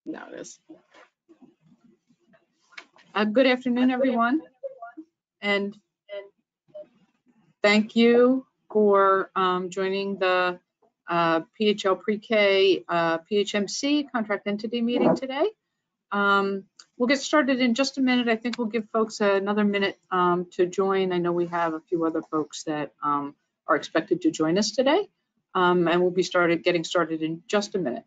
No, it is. Good afternoon, everyone, and thank you for joining the PHL Pre-K PHMC contract entity meeting today. We'll get started in just a minute. I think we'll give folks another minute to join. I know we have a few other folks that are expected to join us today, and we'll be getting started in just a minute.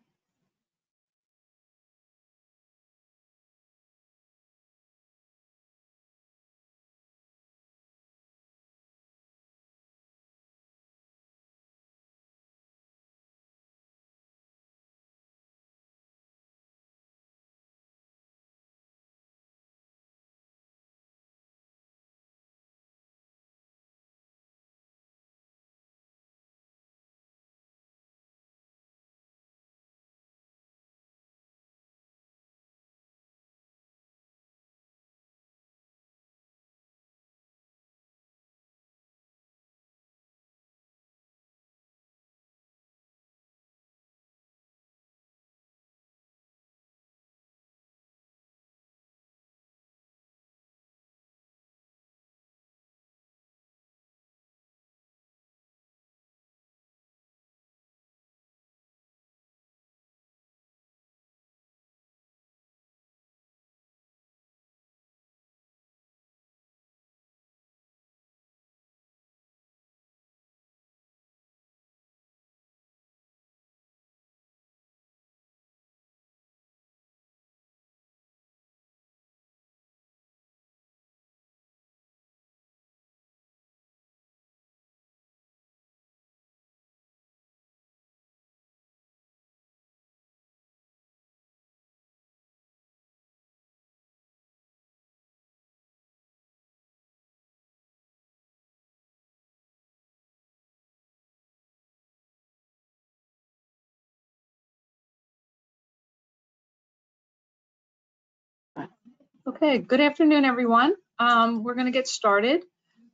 Okay, good afternoon, everyone. We're going to get started.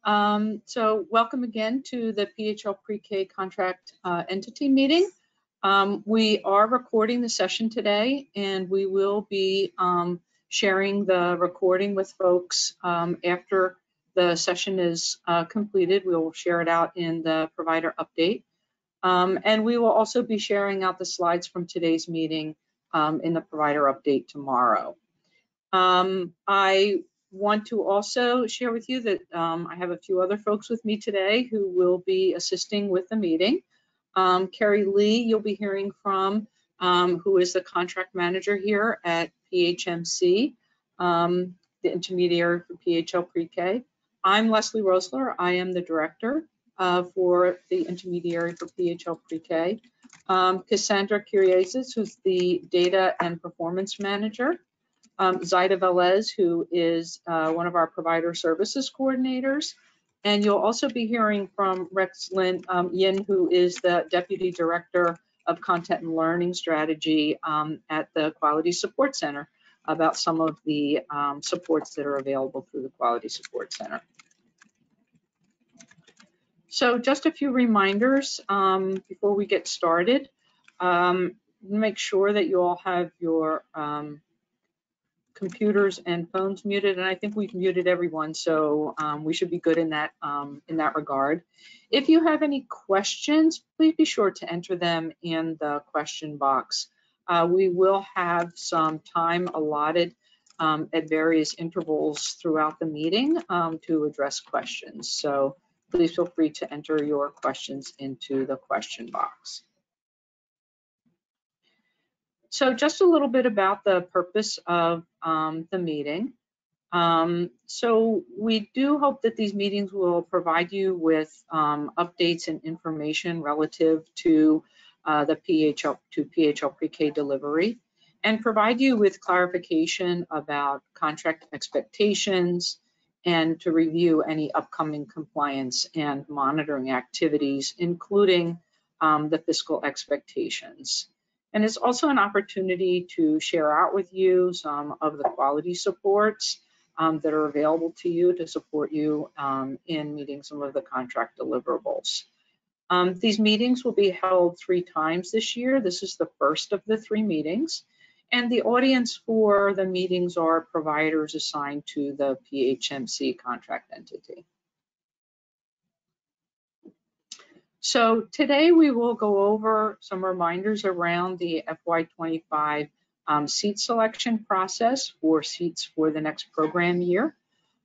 So welcome again to the PHL Pre-K contract entity meeting. We are recording the session today, and we will be sharing the recording with folks after the session is completed. We will share it out in the provider update. And we will also be sharing out the slides from today's meeting in the provider update tomorrow. I want to also share with you that I have a few other folks with me today who will be assisting with the meeting. Carrie Lee, you'll be hearing from, who is the contract manager here at PHMC, the intermediary for PHL Pre-K. I'm Leslie Rosler. I am the director for the intermediary for PHL Pre-K. Cassandra Curiezes, who's the data and performance manager. Zaida Velez, who is one of our provider services coordinators. And you'll also be hearing from Rex Lin Yin, who is the Deputy Director of Content and Learning Strategy at the Quality Support Center, about some of the supports that are available through the Quality Support Center. So just a few reminders before we get started. Make sure that you all have your computers and phones muted, and I think we've muted everyone, so we should be good in that regard. If you have any questions, please be sure to enter them in the question box. We will have some time allotted at various intervals throughout the meeting to address questions, so please feel free to enter your questions into the question box. So just a little bit about the purpose of the meeting. So we do hope that these meetings will provide you with updates and information relative to the PHL Pre-K delivery, and provide you with clarification about contract expectations, and to review any upcoming compliance and monitoring activities, including the fiscal expectations. And it's also an opportunity to share out with you some of the quality supports that are available to you to support you in meeting some of the contract deliverables. These meetings will be held 3 times this year. This is the first of the 3 meetings. And the audience for the meetings are providers assigned to the PHMC contract entity. So today we will go over some reminders around the FY25 seat selection process for seats for the next program year.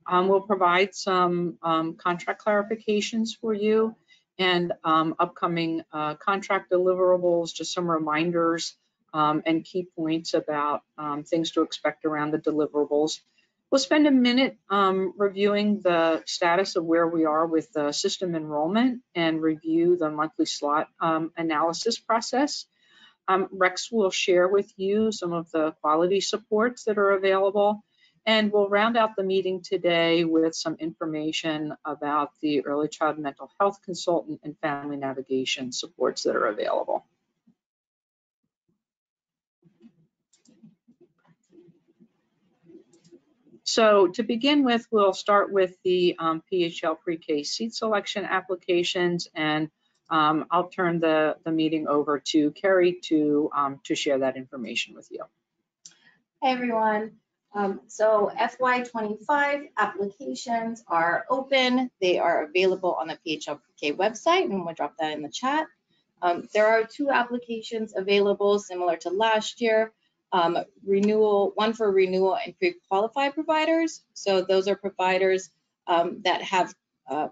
We'll provide some contract clarifications for you and upcoming contract deliverables, just some reminders and key points about things to expect around the deliverables. We'll spend a minute reviewing the status of where we are with the system enrollment and review the monthly slot analysis process. Rex will share with you some of the quality supports that are available, and we'll round out the meeting today with some information about the early child mental health consultant and family navigation supports that are available. So to begin with, we'll start with the PHL pre-K seat selection applications, and I'll turn the meeting over to Carrie to share that information with you. Hey everyone. So FY25 applications are open. They are available on the PHL pre-K website, and we'll drop that in the chat. There are 2 applications available similar to last year. One for renewal and pre-qualified providers. So those are providers that have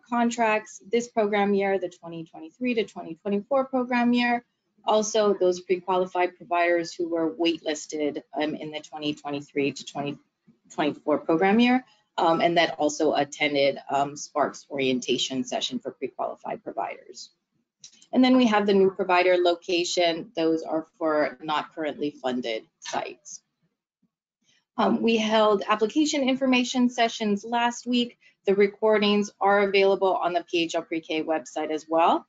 contracts this program year, the 2023 to 2024 program year. Also, those pre-qualified providers who were waitlisted in the 2023 to 2024 program year, and that also attended Sparks orientation session for pre-qualified providers. And then we have the new provider location. Those are for not currently funded sites. We held application information sessions last week. The recordings are available on the PHL pre-K website as well.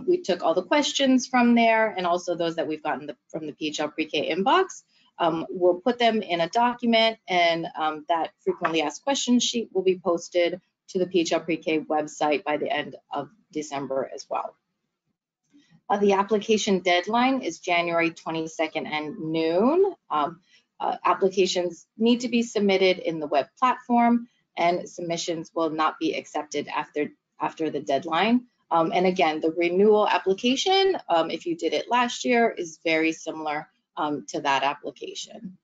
We took all the questions from there and also those that we've gotten from the PHL pre-K inbox. We'll put them in a document, and that frequently asked questions sheet will be posted to the PHL pre-K website by the end of December as well. The application deadline is January 22nd and noon. Applications need to be submitted in the web platform, and submissions will not be accepted after the deadline. And again, the renewal application, if you did it last year, is very similar to that application.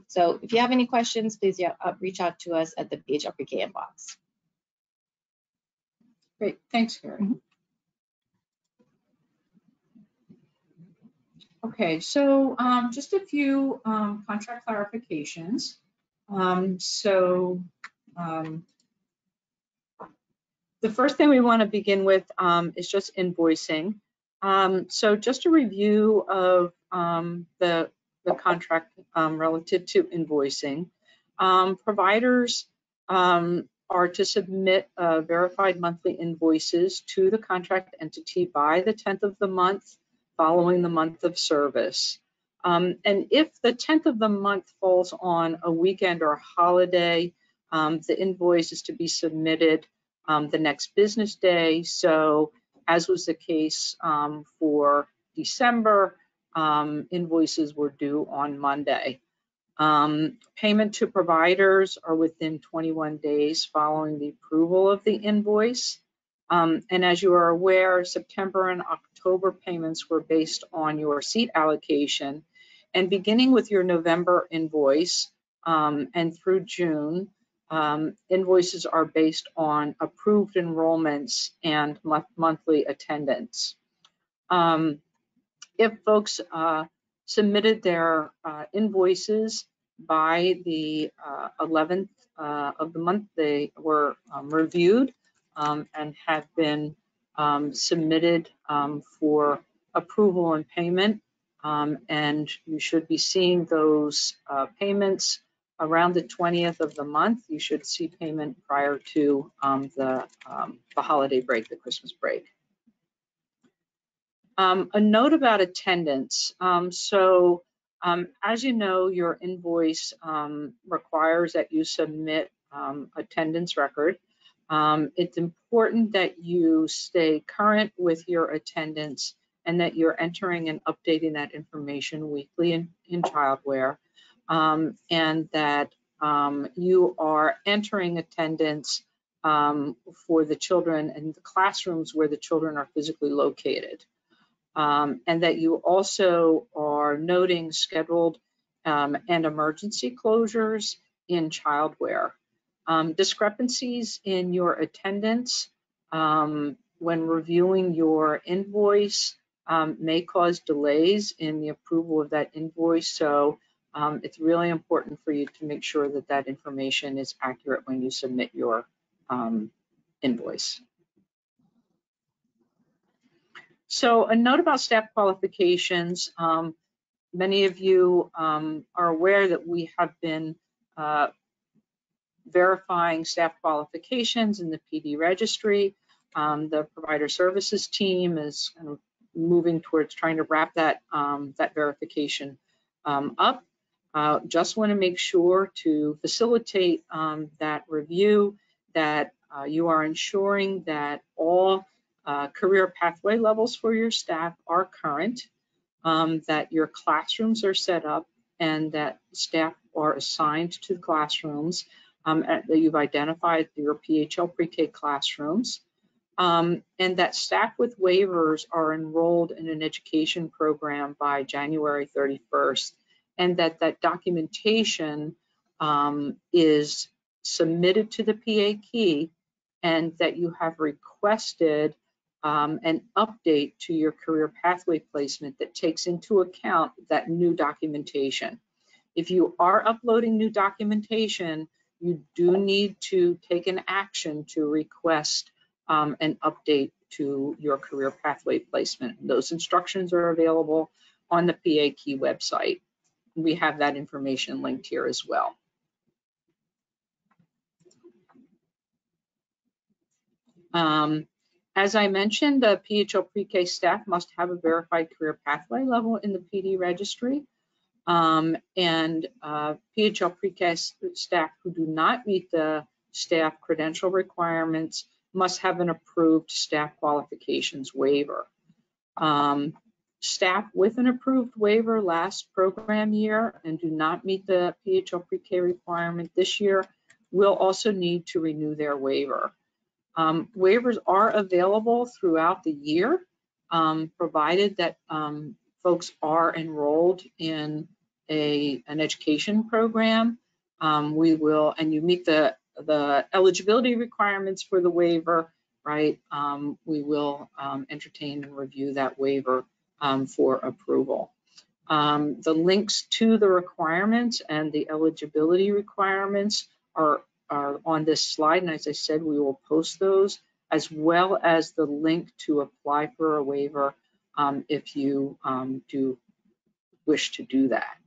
So if you have any questions, please reach out to us at the PHL pre-K inbox. Great, thanks, Carrie. Okay, so just a few contract clarifications. The first thing we want to begin with is just invoicing. So just a review of the contract relative to invoicing. Providers are to submit verified monthly invoices to the contract entity by the 10th of the month following the month of service. And if the 10th of the month falls on a weekend or a holiday, the invoice is to be submitted the next business day. So as was the case for December, invoices were due on Monday. Payment to providers are within 21 days following the approval of the invoice. And as you are aware, September and October payments were based on your seat allocation. And beginning with your November invoice and through June, invoices are based on approved enrollments and monthly attendance. If folks submitted their invoices by the 11th of the month, they were reviewed and have been submitted for approval and payment, and you should be seeing those payments around the 20th of the month. You should see payment prior to the holiday break, the Christmas break. A note about attendance. As you know, your invoice requires that you submit attendance record. It's important that you stay current with your attendance and that you're entering and updating that information weekly in Childware, and that you are entering attendance for the children in the classrooms where the children are physically located. And that you also are noting scheduled and emergency closures in Childware. Discrepancies in your attendance when reviewing your invoice may cause delays in the approval of that invoice. So it's really important for you to make sure that that information is accurate when you submit your invoice. So a note about staff qualifications. Many of you are aware that we have been verifying staff qualifications in the PD registry. The provider services team is kind of moving towards trying to wrap that, that verification up. Just want to make sure to facilitate that review, that you are ensuring that all career pathway levels for your staff are current, that your classrooms are set up, and that staff are assigned to the classrooms, that you've identified your PHL pre-K classrooms, and that staff with waivers are enrolled in an education program by January 31st, and that that documentation is submitted to the PA key, and that you have requested an update to your career pathway placement that takes into account that new documentation. If you are uploading new documentation, you do need to take an action to request an update to your career pathway placement. Those instructions are available on the PA Key website. We have that information linked here as well. As I mentioned, the PHL pre-K staff must have a verified career pathway level in the PD registry. And PHL pre-K staff who do not meet the staff credential requirements must have an approved staff qualifications waiver. Staff with an approved waiver last program year and do not meet the PHL pre-K requirement this year will also need to renew their waiver. Waivers are available throughout the year, provided that folks are enrolled in an education program. We will, and you meet the eligibility requirements for the waiver, right? We will entertain and review that waiver for approval. The links to the requirements and the eligibility requirements are on this slide, and as I said, we will post those, as well as the link to apply for a waiver if you do wish to do that.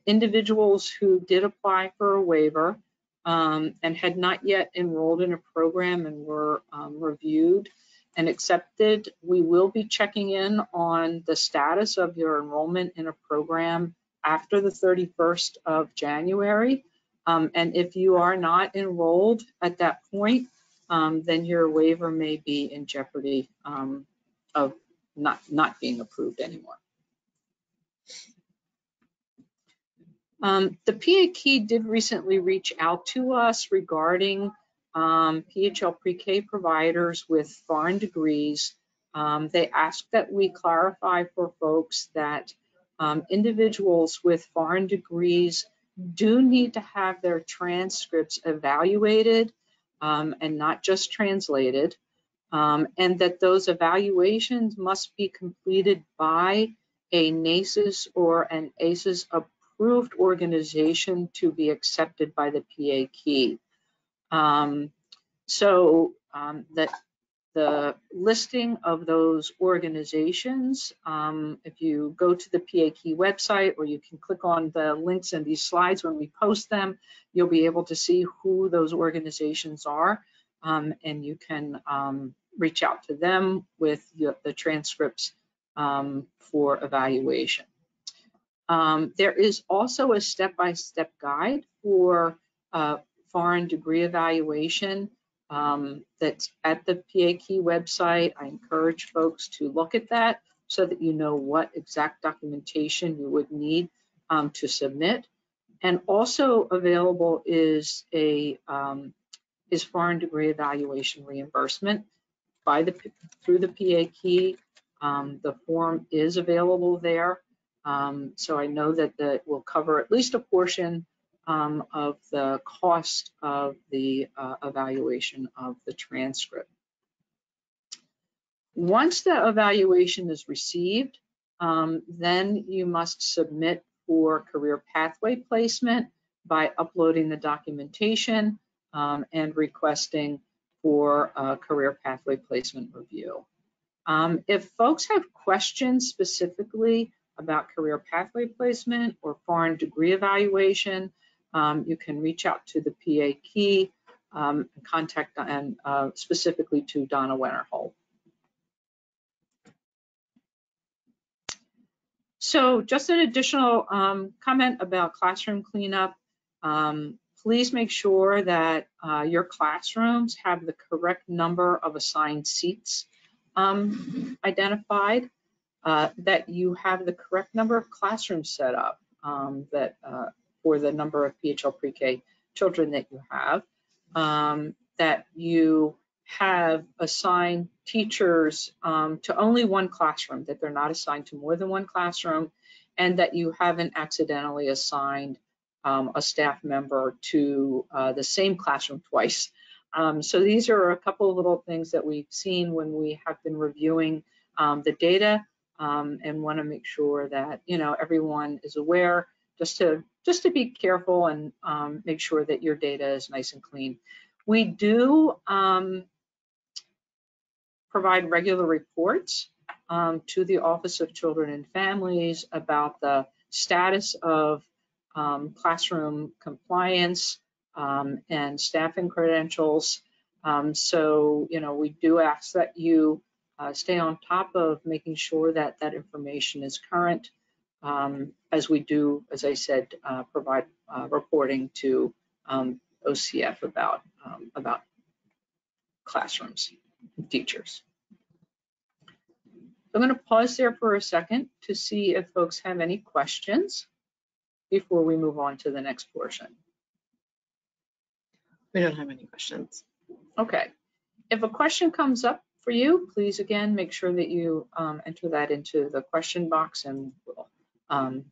Individuals who did apply for a waiver and had not yet enrolled in a program and were reviewed and accepted, we will be checking in on the status of your enrollment in a program after the 31st of January. And if you are not enrolled at that point, then your waiver may be in jeopardy of not being approved anymore. The PA Key did recently reach out to us regarding PHL pre-K providers with foreign degrees. They asked that we clarify for folks that individuals with foreign degrees do need to have their transcripts evaluated and not just translated, and that those evaluations must be completed by a NACES or an ACES approved organization to be accepted by the PA Key. That the listing of those organizations, if you go to the PA Key website, or you can click on the links in these slides when we post them, you'll be able to see who those organizations are, and you can reach out to them with the transcripts for evaluation. There is also a step-by-step guide for foreign degree evaluation that's at the PA Key website. I encourage folks to look at that so that you know what exact documentation you would need to submit. And also available is foreign degree evaluation reimbursement through the PA Key. The form is available there. So I know that it will cover at least a portion of the cost of the evaluation of the transcript. Once the evaluation is received, then you must submit for career pathway placement by uploading the documentation and requesting for a career pathway placement review. If folks have questions specifically about career pathway placement or foreign degree evaluation, you can reach out to the PA Key and contact and specifically to Donna Wennerholt. So just an additional comment about classroom cleanup. Please make sure that your classrooms have the correct number of assigned seats identified, that you have the correct number of classrooms set up for the number of PHL pre-K children that you have, that you have assigned teachers to only one classroom, that they're not assigned to more than one classroom, and that you haven't accidentally assigned a staff member to the same classroom twice. So these are a couple of little things that we've seen when we have been reviewing the data, and want to make sure that everyone is aware, just to be careful and make sure that your data is nice and clean. We do provide regular reports to the Office of Children and Families about the status of classroom compliance and staffing credentials. So, we do ask that you stay on top of making sure that that information is current, as we do, as I said, provide reporting to OCF about classrooms and teachers. I'm going to pause there for a second to see if folks have any questions before we move on to the next portion. We don't have any questions. Okay. If a question comes up for you, please again make sure that you enter that into the question box, and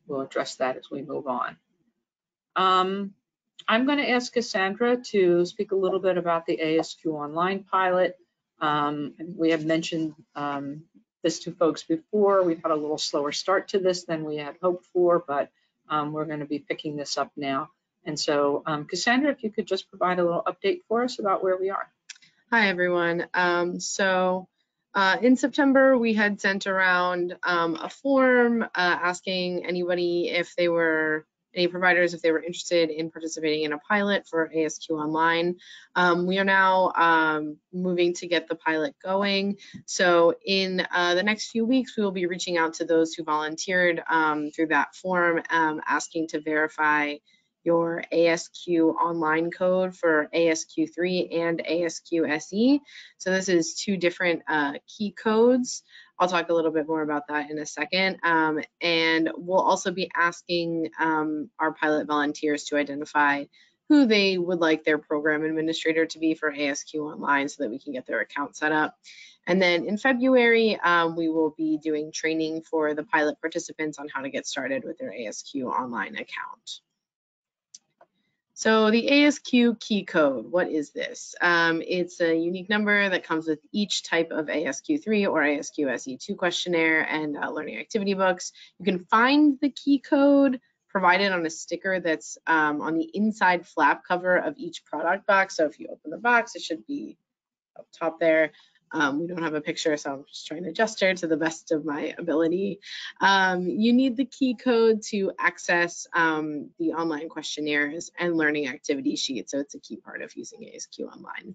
we'll address that as we move on. I'm going to ask Cassandra to speak a little bit about the ASQ Online pilot. We have mentioned this to folks before. We've had a little slower start to this than we had hoped for, but we're going to be picking this up now. And so, Cassandra, if you could just provide a little update for us about where we are. Hi, everyone. In September, we had sent around a form asking anybody if they were, any providers, if they were interested in participating in a pilot for ASQ Online. We are now moving to get the pilot going. So in the next few weeks, we will be reaching out to those who volunteered through that form, asking to verify your ASQ online code for ASQ3 and ASQ SE. So this is two different key codes. I'll talk a little bit more about that in a second. And we'll also be asking our pilot volunteers to identify who they would like their program administrator to be for ASQ Online so that we can get their account set up. And then in February, we will be doing training for the pilot participants on how to get started with their ASQ Online account. So the ASQ key code, what is this? It's a unique number that comes with each type of ASQ3 or ASQ SE2 questionnaire and learning activity books. You can find the key code provided on a sticker that's on the inside flap cover of each product box. So if you open the box, it should be up top there. We don't have a picture, so I'm just trying to gesture to the best of my ability. You need the key code to access the online questionnaires and learning activity sheet, so it's a key part of using ASQ Online.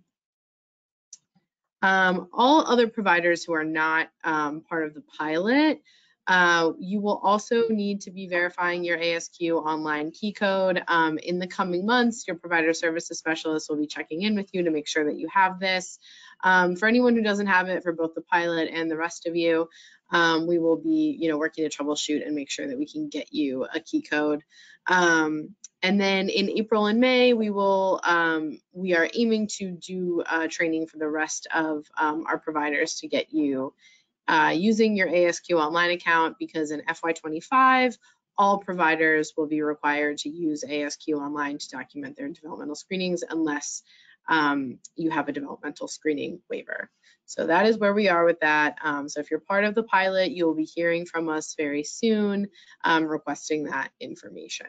All other providers who are not part of the pilot You will also need to be verifying your ASQ online key code. In the coming months, your provider services specialist will be checking in with you to make sure that you have this. For anyone who doesn't have it, for both the pilot and the rest of you, we will be, working to troubleshoot and make sure that we can get you a key code. And then in April and May, we are aiming to do training for the rest of our providers to get you using your ASQ online account, because in FY25, all providers will be required to use ASQ online to document their developmental screenings unless you have a developmental screening waiver. So that is where we are with that. So if you're part of the pilot, you'll be hearing from us very soon requesting that information.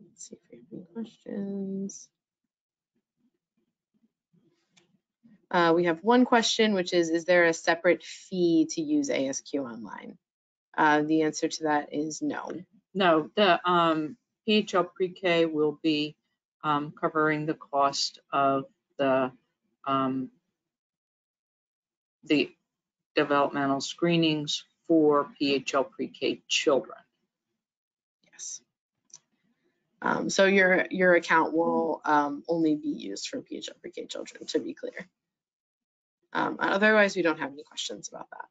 Let's see if we have any questions. We have one question, which is there a separate fee to use ASQ online? The answer to that is no. No, the PHL Pre-K will be covering the cost of the developmental screenings for PHL Pre-K children. Yes. So your account will only be used for PHL Pre-K children, to be clear. Otherwise, we don't have any questions about that.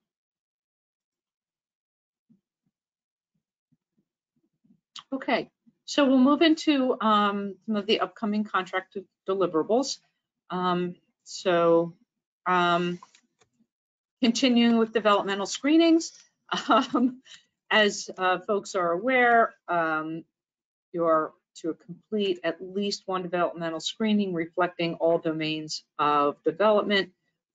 Okay, so we'll move into some of the upcoming contract deliverables. Continuing with developmental screenings, as folks are aware, you're to complete at least one developmental screening reflecting all domains of development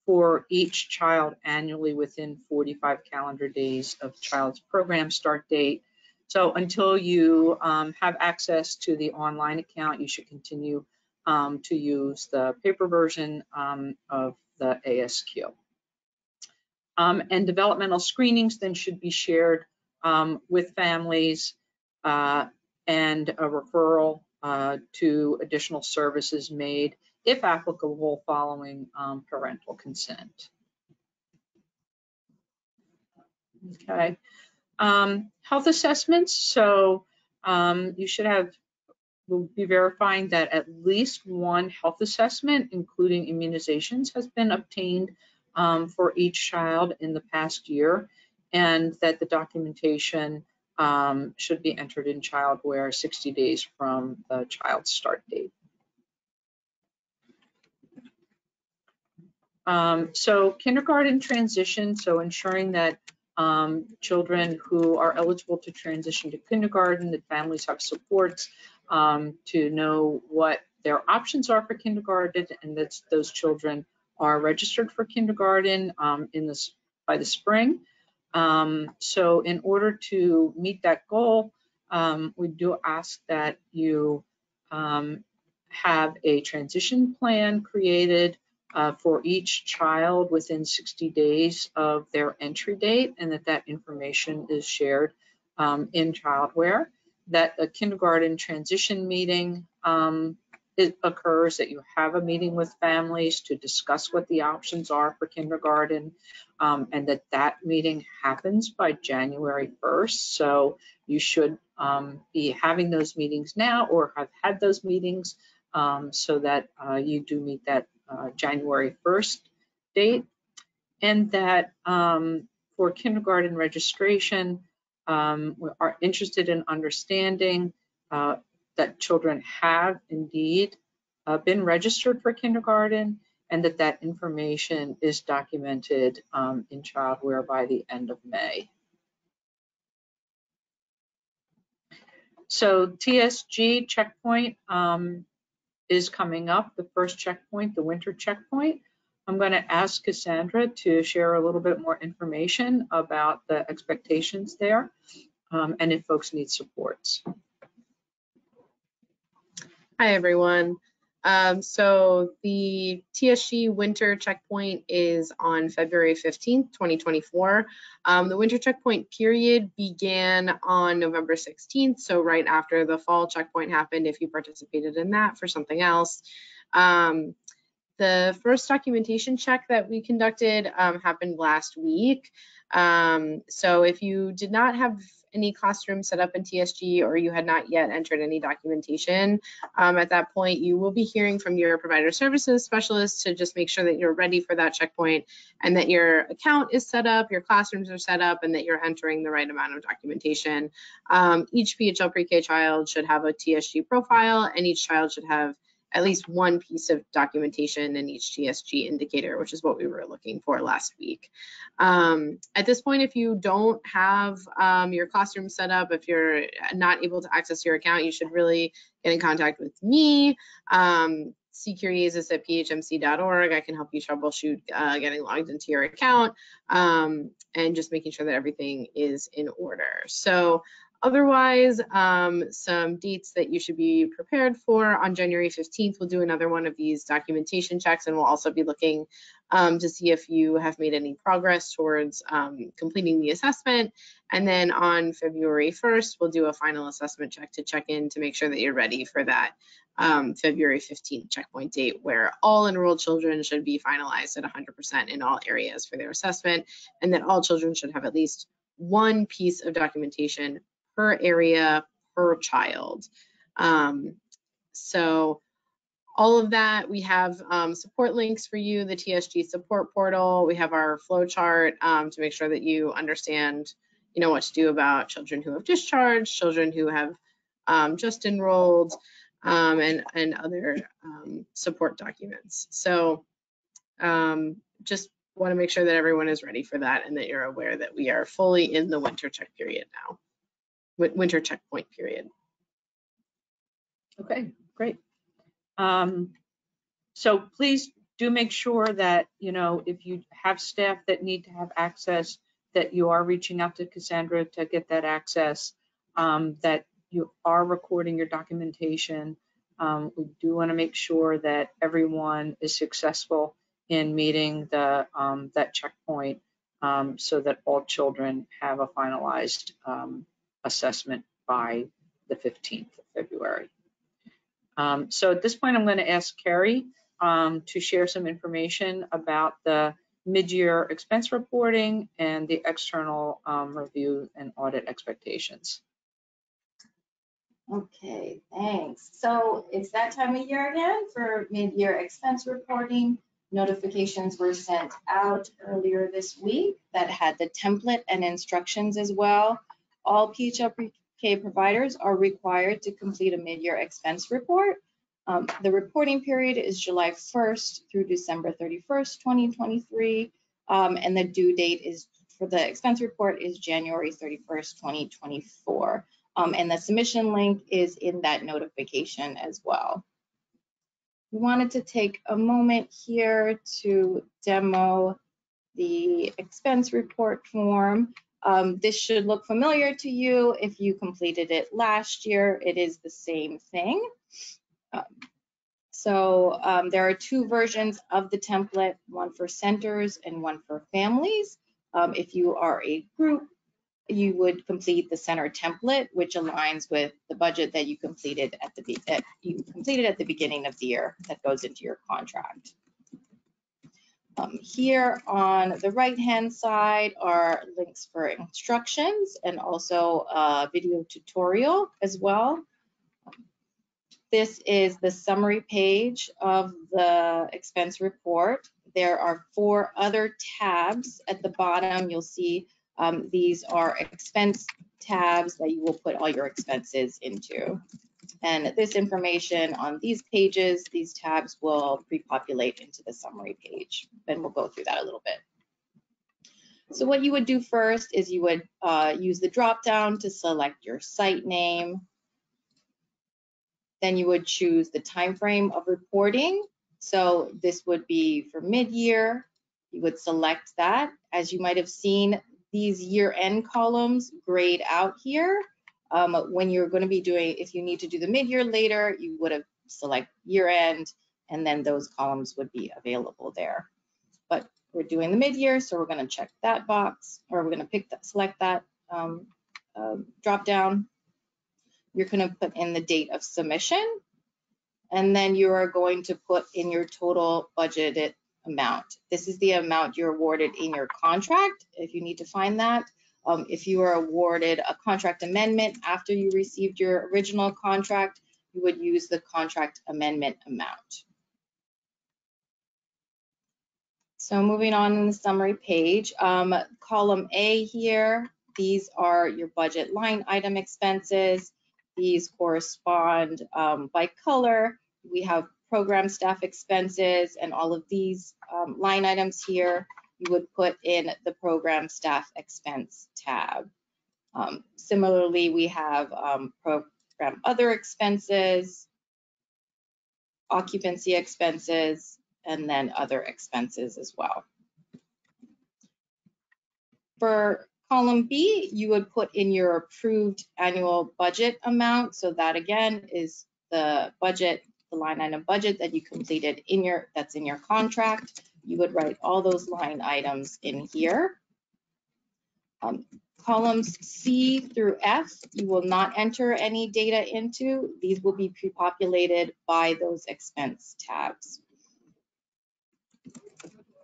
for each child annually within 45 calendar days of child's program start date. So until you have access to the online account, you should continue to use the paper version of the ASQ. And developmental screenings then should be shared with families and a referral to additional services made, if applicable, following parental consent. Okay. Health assessments. So you should we'll be verifying that at least one health assessment, including immunizations, has been obtained for each child in the past year, and that the documentation should be entered in childware 60 days from the child's start date. So kindergarten transition, so ensuring that children who are eligible to transition to kindergarten, that families have supports to know what their options are for kindergarten, and that those children are registered for kindergarten by the spring. So in order to meet that goal, we do ask that you have a transition plan created for each child within 60 days of their entry date, and that information is shared in childware. That a kindergarten transition meeting occurs, that you have a meeting with families to discuss what the options are for kindergarten, and that meeting happens by January 1st. So you should be having those meetings now, or have had those meetings, so that you do meet that January 1st date. And that for kindergarten registration, we are interested in understanding that children have indeed been registered for kindergarten, and that information is documented in childware by the end of May. So TSG checkpoint is coming up, the first checkpoint, the winter checkpoint. I'm going to ask Cassandra to share a little bit more information about the expectations there, and if folks need supports. Hi, everyone. So the TSG winter checkpoint is on February 15th, 2024. The winter checkpoint period began on November 16th, so right after the fall checkpoint happened, if you participated in that for something else. The first documentation check that we conducted happened last week. So if you did not have any classrooms set up in TSG or you had not yet entered any documentation, at that point you will be hearing from your provider services specialist to just make sure that you're ready for that checkpoint and that your account is set up, your classrooms are set up, and that you're entering the right amount of documentation. Each PHL pre-K child should have a TSG profile, and each child should have at least one piece of documentation in each TSG indicator, which is what we were looking for last week. At this point, if you don't have your classroom set up, if you're not able to access your account, you should really get in contact with me. ccuriasis@phmc.org. I can help you troubleshoot getting logged into your account and just making sure that everything is in order. So otherwise, some dates that you should be prepared for. On January 15th, we'll do another one of these documentation checks, and we'll also be looking to see if you have made any progress towards completing the assessment. And then on February 1st, we'll do a final assessment check to check in to make sure that you're ready for that February 15th checkpoint date, where all enrolled children should be finalized at 100% in all areas for their assessment, and that all children should have at least one piece of documentation per area per child. So all of that, we have support links for you, the TSG support portal. We have our flow chart to make sure that you understand, what to do about children who have discharged, children who have just enrolled, and other support documents. So just want to make sure that everyone is ready for that and that you're aware that we are fully in the winter check period now. Winter checkpoint period. Okay, great. So please do make sure that, if you have staff that need to have access, that you are reaching out to Cassandra to get that access, that you are recording your documentation. We do want to make sure that everyone is successful in meeting the that checkpoint, so that all children have a finalized assessment by the 15th of February. So at this point, I'm going to ask Carrie to share some information about the mid-year expense reporting and the external review and audit expectations. Okay, thanks. So it's that time of year again for mid-year expense reporting. Notifications were sent out earlier this week that had the template and instructions as well. All PHL pre-K providers are required to complete a mid-year expense report. The reporting period is July 1st through December 31st, 2023, and the due date is for the expense report is January 31st, 2024. And the submission link is in that notification as well. We wanted to take a moment here to demo the expense report form. This should look familiar to you if you completed it last year. It is the same thing. There are two versions of the template, one for centers and one for families. If you are a group, you would complete the center template, which aligns with the budget that you completed at the beginning of the year that goes into your contract. Here on the right-hand side are links for instructions and also a video tutorial as well. This is the summary page of the expense report. There are 4 other tabs at the bottom. You'll see these are expense tabs that you will put all your expenses into. And this information on these pages, these tabs will pre-populate into the summary page. And we'll go through that a little bit. So what you would do first is you would use the drop-down to select your site name. Then you would choose the time frame of reporting. So this would be for mid-year. You would select that. As you might have seen, these year-end columns grayed out here. When you're going to be doing, if you need to do the mid-year later, you would have select year-end, and then those columns would be available there. But we're doing the mid-year, so we're going to check that box, or we're going to pick that, select that drop-down. You're going to put in the date of submission, and then you are going to put in your total budgeted amount. This is the amount you're awarded in your contract, if you need to find that. If you are awarded a contract amendment after you received your original contract, you would use the contract amendment amount. So moving on in the summary page, column A here, these are your budget line item expenses. These correspond by color. We have program staff expenses, and all of these line items here, you would put in the program staff expense tab. Similarly, we have program other expenses, occupancy expenses, and then other expenses as well. For column B, you would put in your approved annual budget amount. So that again is the budget, the line item budget that you completed that's in your contract. You would write all those line items in here. Columns C through F, you will not enter any data into. These will be pre-populated by those expense tabs.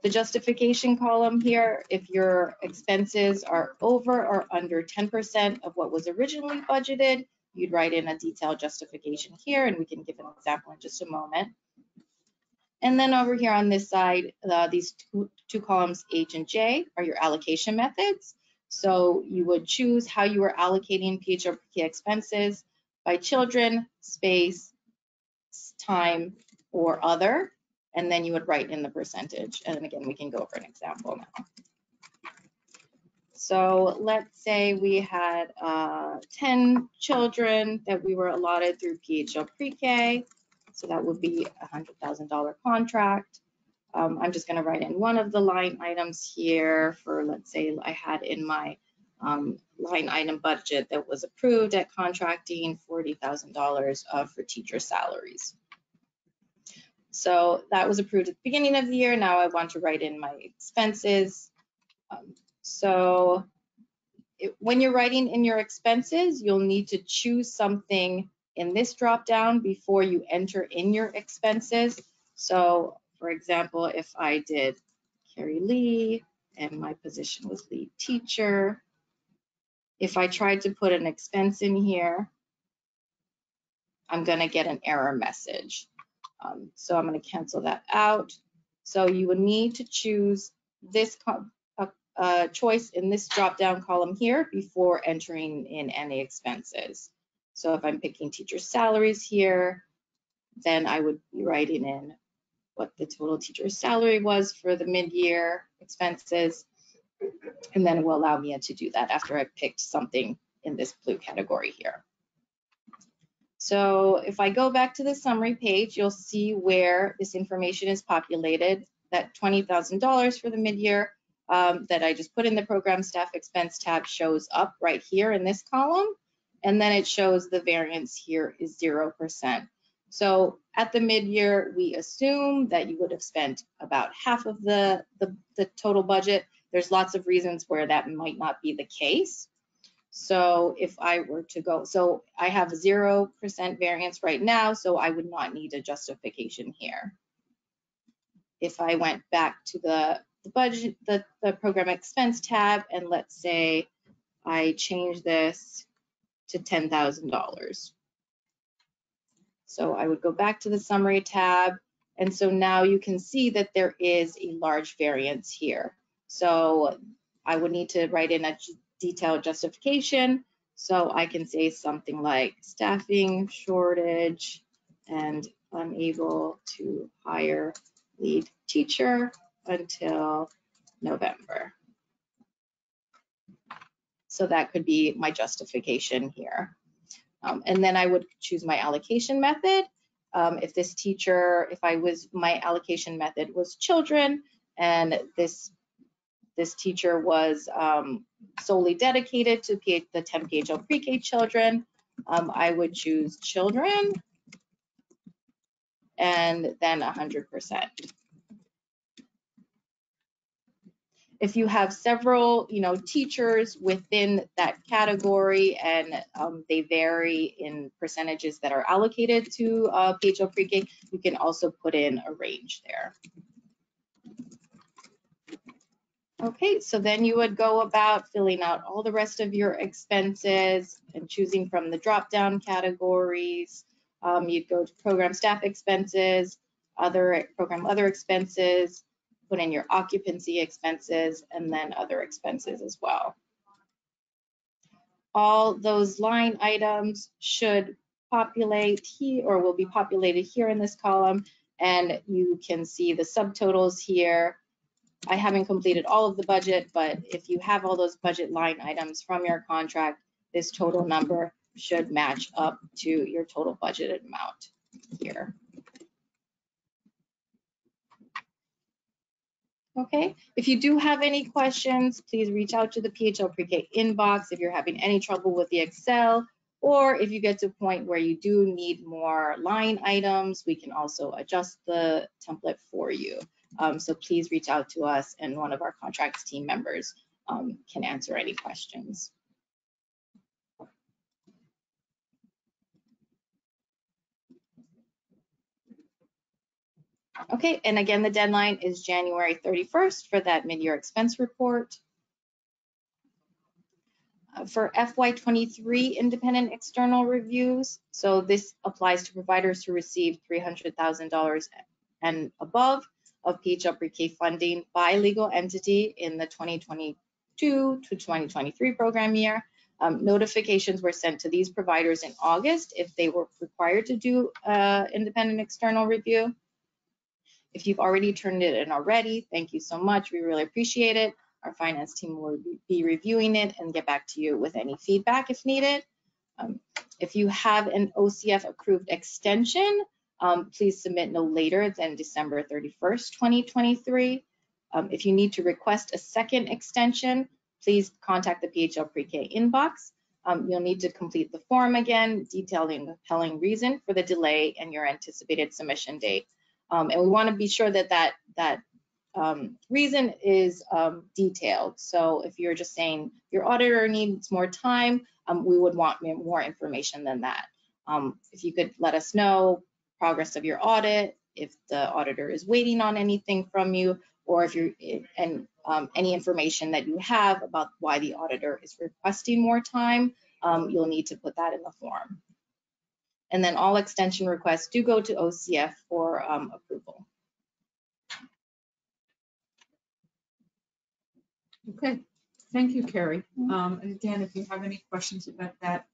The justification column here, if your expenses are over or under 10% of what was originally budgeted, you'd write in a detailed justification here, and we can give an example in just a moment. And then over here on this side, these two columns, H and J, are your allocation methods. So you would choose how you are allocating PHMC expenses by children, space, time, or other, and then you would write in the percentage. And again, we can go over an example now. So let's say we had 10 children that we were allotted through PHL Pre-K. So that would be a $100,000 contract. I'm just going to write in one of the line items here for, let's say I had in my line item budget that was approved at contracting $40,000 for teacher salaries. So that was approved at the beginning of the year. Now I want to write in my expenses. When you're writing in your expenses, you'll need to choose something in this drop down before you enter in your expenses. So for example, if I did Carrie Lee and my position was lead teacher, if I tried to put an expense in here, I'm going to get an error message. So I'm going to cancel that out. So you would need to choose this choice in this drop-down column here before entering in any expenses. So if I'm picking teacher salaries here, then I would be writing in what the total teacher salary was for the mid-year expenses, and then it will allow me to do that after I picked something in this blue category here. So if I go back to the summary page, you'll see where this information is populated. That $20,000 for the mid-year that I just put in the program staff expense tab shows up right here in this column. And then it shows the variance here is 0%. So at the mid-year, we assume that you would have spent about half of the total budget. There's lots of reasons where that might not be the case. So if I were to go, so I have 0% variance right now, so I would not need a justification here. If I went back to the budget, the program expense tab, and let's say I change this to $10,000. So I would go back to the summary tab, and so now you can see that there is a large variance here. So I would need to write in a detailed justification. So I can say something like staffing shortage and unable to hire lead teacher until November. So that could be my justification here. And then I would choose my allocation method. My allocation method was children, and this teacher was solely dedicated to the 10 PHL Pre-K children, I would choose children and then 100%. If you have several, teachers within that category and they vary in percentages that are allocated to PHL Pre-K, you can also put in a range there. Okay, so then you would go about filling out all the rest of your expenses and choosing from the drop-down categories. You'd go to program staff expenses, program other expenses, put in your occupancy expenses, and then other expenses as well. All those line items should populate here, or will be populated here in this column, and you can see the subtotals here. I haven't completed all of the budget, but if you have all those budget line items from your contract, this total number should match up to your total budgeted amount here. Okay, if you do have any questions, please reach out to the PHL Pre-K inbox if you're having any trouble with the Excel, or if you get to a point where you do need more line items, we can also adjust the template for you. So please reach out to us and one of our contracts team members can answer any questions. Okay, and again, the deadline is January 31st for that mid-year expense report. For FY23 independent external reviews, so this applies to providers who receive $300,000 and above of PHL Pre-K funding by legal entity in the 2022 to 2023 program year. Notifications were sent to these providers in August if they were required to do independent external review. If you've already turned it in already, thank you so much. We really appreciate it. Our finance team will be reviewing it and get back to you with any feedback if needed. If you have an OCF approved extension, please submit no later than December 31st, 2023. If you need to request a second extension, please contact the PHL Pre-K inbox. You'll need to complete the form again, detailing the compelling reason for the delay and your anticipated submission date. And we want to be sure that that reason is detailed. So if you're just saying your auditor needs more time, we would want more information than that. If you could let us know progress of your audit, if the auditor is waiting on anything from you, or if you're any information that you have about why the auditor is requesting more time, you'll need to put that in the form. And then all extension requests do go to OCF for approval. Okay, thank you, Carrie. And again, if you have any questions about that,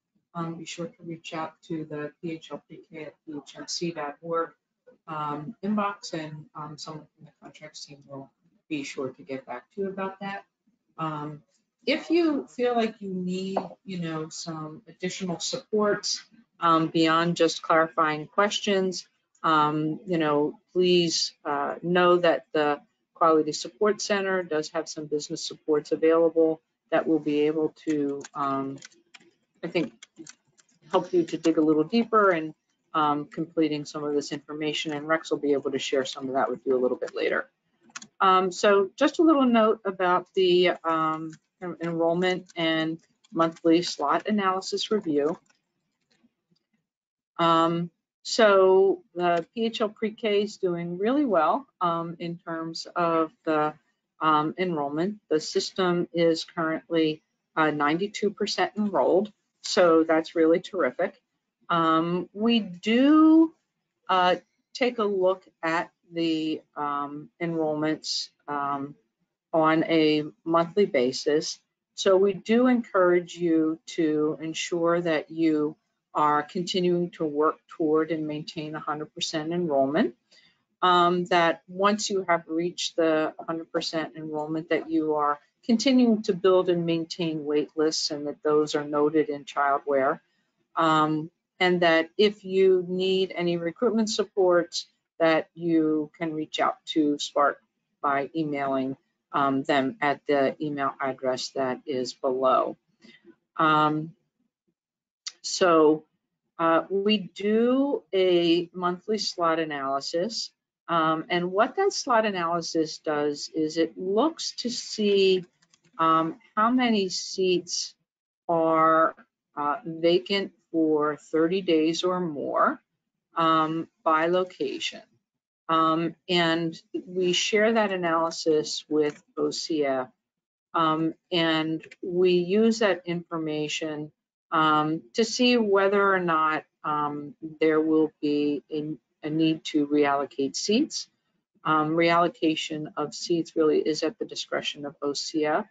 be sure to reach out to the PHL Pre-K at phmc.org inbox, and someone from the contracts team will be sure to get back to you about that. If you feel like you need, some additional supports beyond just clarifying questions, please know that the Quality Support Center does have some business supports available that will be able to, I think, help you to dig a little deeper and completing some of this information, and Rex will be able to share some of that with you a little bit later. So just a little note about the enrollment and monthly slot analysis review. So the PHL Pre-K is doing really well in terms of the enrollment. The system is currently 92% enrolled, so that's really terrific. We do take a look at the enrollments on a monthly basis. So we do encourage you to ensure that you are continuing to work toward and maintain 100% enrollment. That once you have reached the 100% enrollment, that you are continuing to build and maintain wait lists, and that those are noted in childware. And that if you need any recruitment supports, that you can reach out to Spark by emailing them at the email address that is below. So we do a monthly slot analysis. And what that slot analysis does is it looks to see how many seats are vacant for 30 days or more by location. And we share that analysis with OCF. And we use that information to see whether or not there will be a need to reallocate seats. Reallocation of seats really is at the discretion of OCF.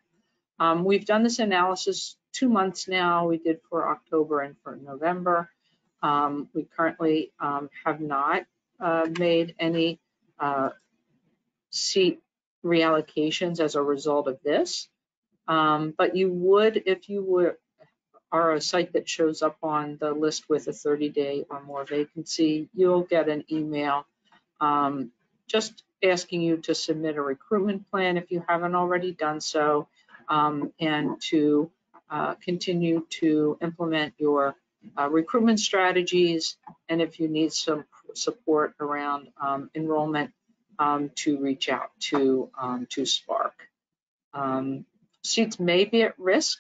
We've done this analysis 2 months now. We did for October and for November. We currently have not made any seat reallocations as a result of this. But you would, if you are a site that shows up on the list with a 30-day or more vacancy, you'll get an email just asking you to submit a recruitment plan if you haven't already done so, and to continue to implement your recruitment strategies, and if you need some support around enrollment, to reach out to Spark. Seats may be at risk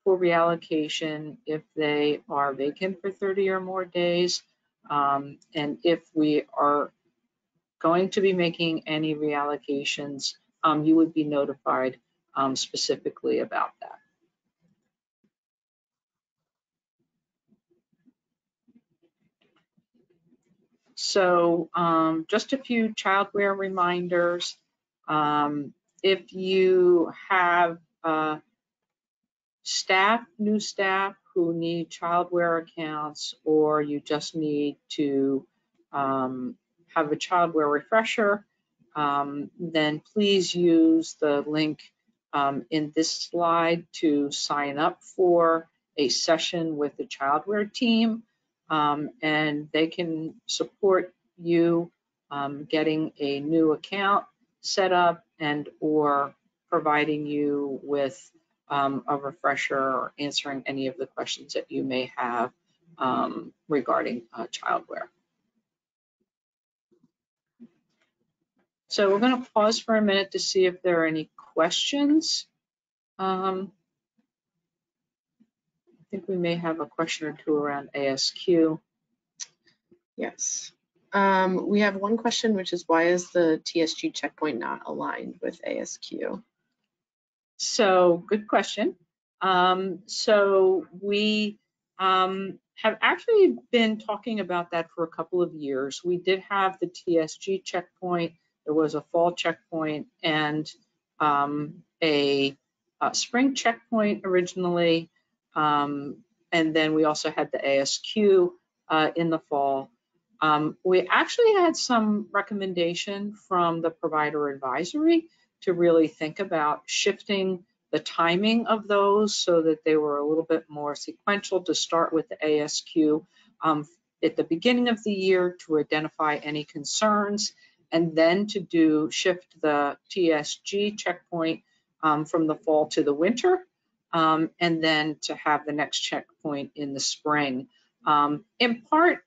for reallocation if they are vacant for 30 or more days, and if we are going to be making any reallocations, you would be notified specifically about that. So just a few childcare reminders. If you have new staff who need childcare accounts, or you just need to have a childcare refresher, then please use the link in this slide to sign up for a session with the childcare team, and they can support you getting a new account set up and or providing you with a refresher or answering any of the questions that you may have regarding childcare. So we're going to pause for a minute to see if there are any questions. I think we may have a question or two around ASQ. Yes. We have one question, which is why is the TSG checkpoint not aligned with ASQ? So good question. So we have actually been talking about that for a couple of years. We did have the TSG checkpoint. There was a fall checkpoint and a spring checkpoint originally. And then we also had the ASQ in the fall. We actually had some recommendation from the provider advisory to really think about shifting the timing of those so that they were a little bit more sequential, to start with the ASQ at the beginning of the year to identify any concerns, and then to shift the TSG checkpoint from the fall to the winter, and then to have the next checkpoint in the spring, in part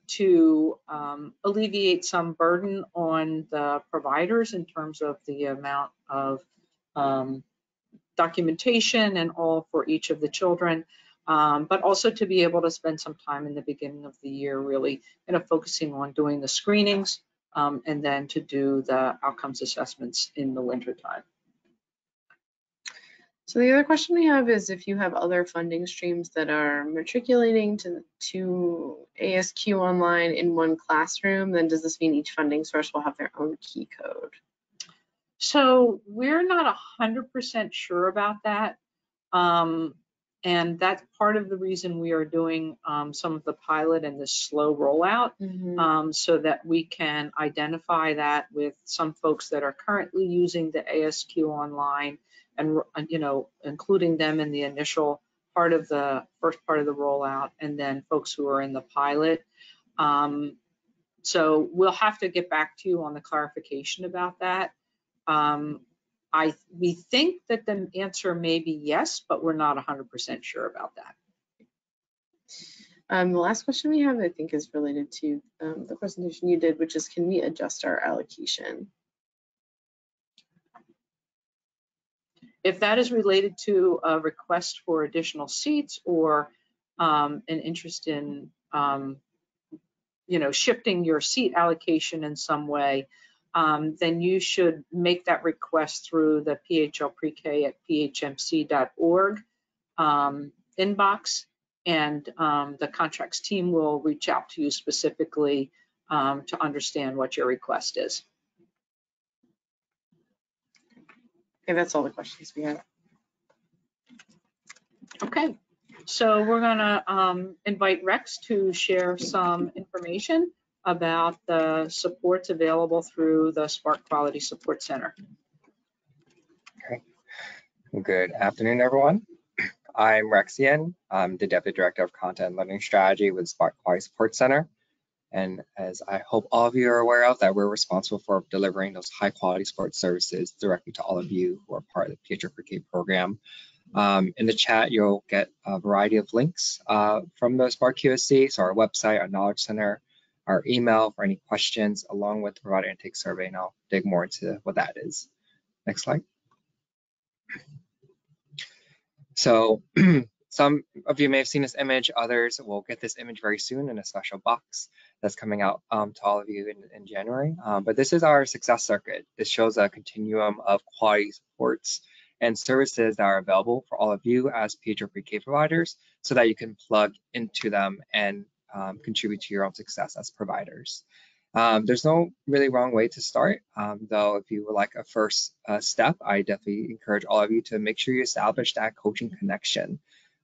to alleviate some burden on the providers in terms of the amount of documentation and all for each of the children, but also to be able to spend some time in the beginning of the year really focusing on doing the screenings, and then to do the outcomes assessments in the winter time. So the other question we have is if you have other funding streams that are matriculating to ASQ online in one classroom, then does this mean each funding source will have their own key code? So we're not 100% sure about that. And that's part of the reason we are doing some of the pilot and the slow rollout, so that we can identify that with some folks that are currently using the ASQ online, and including them in the initial part of the first part of the rollout, and then folks who are in the pilot. So we'll have to get back to you on the clarification about that. We think that the answer may be yes, but we're not 100% sure about that. The last question we have, I think, is related to the presentation you did, which is, can we adjust our allocation? If that is related to a request for additional seats or an interest in, shifting your seat allocation in some way, then you should make that request through the PHL Pre-K at phmc.org inbox, and the contracts team will reach out to you specifically to understand what your request is. Okay, that's all the questions we have. Okay, so we're gonna invite Rex to share some information about the supports available through the Spark Quality Support Center. Okay. Good afternoon, everyone. I'm Rexian. I'm the Deputy Director of Content and Learning Strategy with Spark Quality Support Center. And as I hope all of you are aware of, that we're responsible for delivering those high quality support services directly to all of you who are part of the PHL Pre-K program. In the chat, you'll get a variety of links from the Spark QSC, so our website, our Knowledge Center, our email for any questions, along with the provider intake survey, and I'll dig more into what that is. Next slide. So some of you may have seen this image, others will get this image very soon in a special box that's coming out to all of you in January. But this is our success circuit. This shows a continuum of quality supports and services that are available for all of you as PHL Pre-K providers so that you can plug into them and contribute to your own success as providers. There's no really wrong way to start, though if you would like a first step, I definitely encourage all of you to make sure you establish that coaching connection.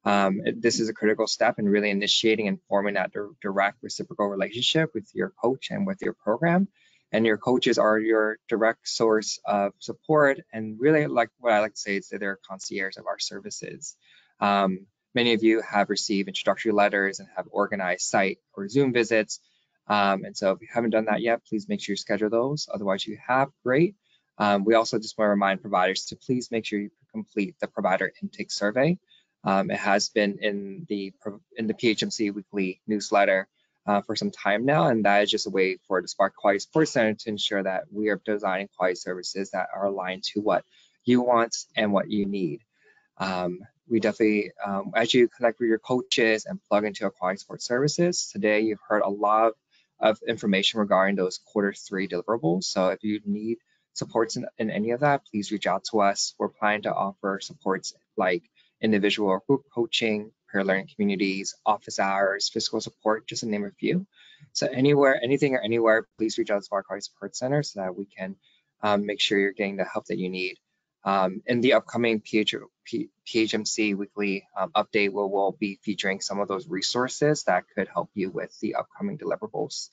This is a critical step in really initiating and forming that direct reciprocal relationship with your coach and with your program. And your coaches are your direct source of support, and really, like what I like to say is that they're concierge of our services. Many of you have received introductory letters and have organized site or Zoom visits. And so if you haven't done that yet, please make sure you schedule those. Otherwise, you have, great. We also just want to remind providers to please make sure you complete the provider intake survey. It has been in the PHMC weekly newsletter for some time now, and that is just a way for the Spark Quality Support Center to ensure that we are designing quality services that are aligned to what you want and what you need. We definitely, as you connect with your coaches and plug into our quality support services, today you've heard a lot of information regarding those Q3 deliverables. So if you need supports in any of that, please reach out to us. We're planning to offer supports like individual or group coaching, peer learning communities, office hours, physical support, just to name a few. So anything or anywhere, please reach out to Spark Quality Support Center so that we can make sure you're getting the help that you need. In the upcoming PHMC weekly update, we'll be featuring some of those resources that could help you with the upcoming deliverables.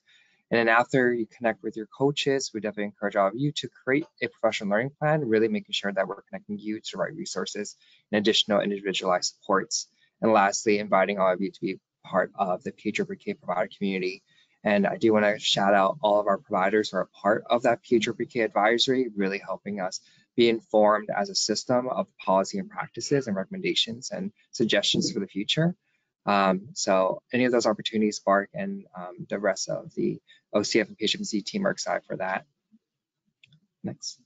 And then after you connect with your coaches, we definitely encourage all of you to create a professional learning plan, really making sure that we're connecting you to the right resources and additional individualized supports. And lastly, inviting all of you to be part of the PHL Pre-K provider community. And I do want to shout out all of our providers who are a part of that PHL Pre-K advisory, really helping us be informed as a system of policy and practices and recommendations and suggestions for the future. So any of those opportunities, Spark and the rest of the OCF and PHMC team are excited for that. Next.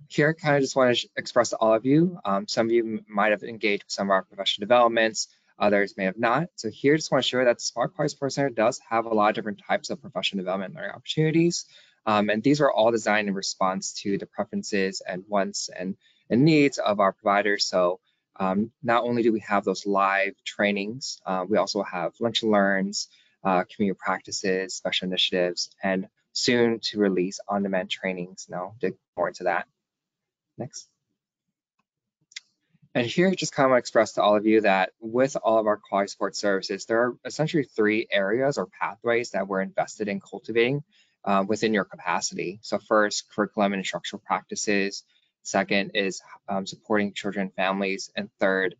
Here, kind of just want to express to all of you, some of you might have engaged with some of our professional developments, others may have not. So here, just want to share that the Spark Quality Support Center does have a lot of different types of professional development and learning opportunities. And these are all designed in response to the preferences and wants and needs of our providers. So not only do we have those live trainings, we also have lunch and learns, community practices, special initiatives, and soon to release on-demand trainings. And I'll dig more into that. Next. And here, just kind of want to express to all of you that with all of our quality support services, there are essentially 3 areas or pathways that we're invested in cultivating within your capacity. So first, curriculum and instructional practices. Second is supporting children and families. And third,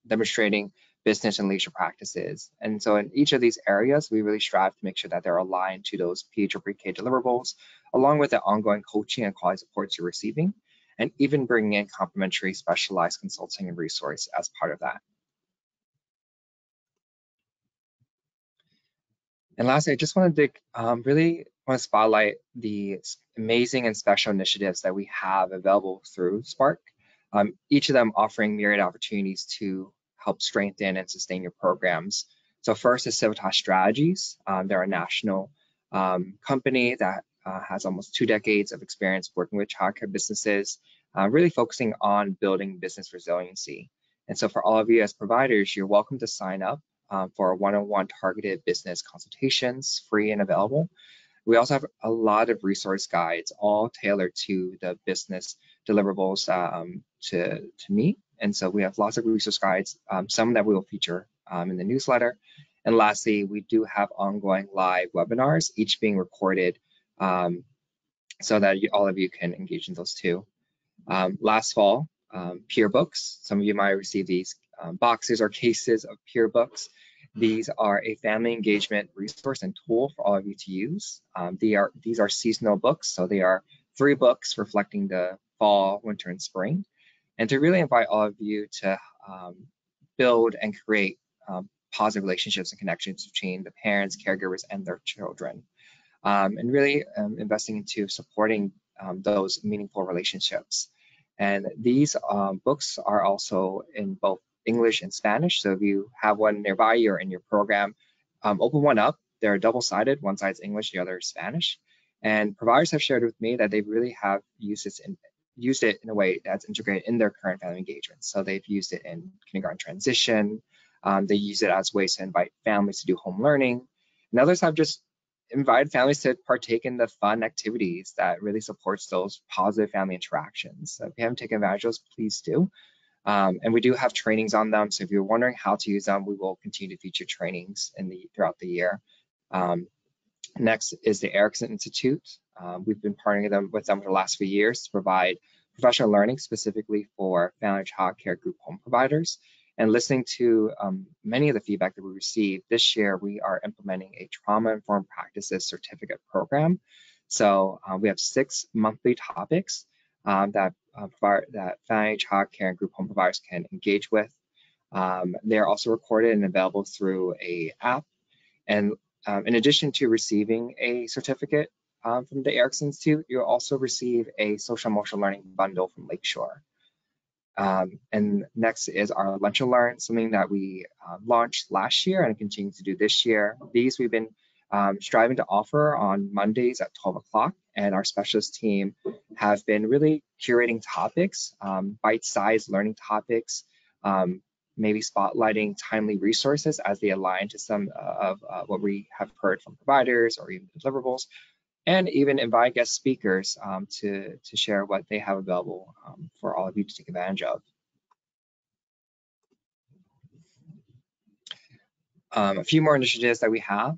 demonstrating business and leisure practices. And so in each of these areas, we really strive to make sure that they're aligned to those PHL Pre-K deliverables, along with the ongoing coaching and quality supports you're receiving, and even bringing in complementary specialized consulting and resource as part of that. And lastly, I just wanted to really want to spotlight the amazing and special initiatives that we have available through Spark. Each of them offering myriad opportunities to help strengthen and sustain your programs. So first is Civitas Strategies. They're a national company that has almost 2 decades of experience working with childcare businesses, really focusing on building business resiliency. And so for all of you as providers, you're welcome to sign up for one-on-one targeted business consultations, free and available. We also have a lot of resource guides, all tailored to the business deliverables to meet. And so we have lots of resource guides, some that we will feature in the newsletter. And lastly, we do have ongoing live webinars, each being recorded so that all of you can engage in those too. Last fall, peer books. Some of you might receive these boxes or cases of peer books. These are a family engagement resource and tool for all of you to use. These are seasonal books, so they are 3 books reflecting the fall, winter, and spring, and to really invite all of you to build and create positive relationships and connections between the parents, caregivers, and their children, and really investing into supporting those meaningful relationships. And these books are also in both English and Spanish. So if you have one nearby you or in your program, open one up. They're double-sided. One side's English, the other is Spanish. And providers have shared with me that they really have used it in a way that's integrated in their current family engagement. So they've used it in kindergarten transition. They use it as ways to invite families to do home learning. And others have just invite families to partake in the fun activities that really supports those positive family interactions. So if you haven't taken advantage of those, please do. And we do have trainings on them. So if you're wondering how to use them, we will continue to feature trainings throughout the year. Next is the Erickson Institute. We've been partnering with them for the last few years to provide professional learning specifically for family and child care group home providers. And listening to many of the feedback that we received this year, we are implementing a trauma-informed practices certificate program. So we have 6 monthly topics that family, child care, and group home providers can engage with. They're also recorded and available through an app. And in addition to receiving a certificate from the Erickson Institute, you'll also receive a social emotional learning bundle from Lakeshore. And next is our Lunch and Learn, something that we launched last year and continue to do this year. These we've been striving to offer on Mondays at 12 o'clock, and our specialist team have been really curating topics, bite-sized learning topics, maybe spotlighting timely resources as they align to some of what we have heard from providers or even deliverables, and even invite guest speakers to share what they have available for all of you to take advantage of. A few more initiatives that we have.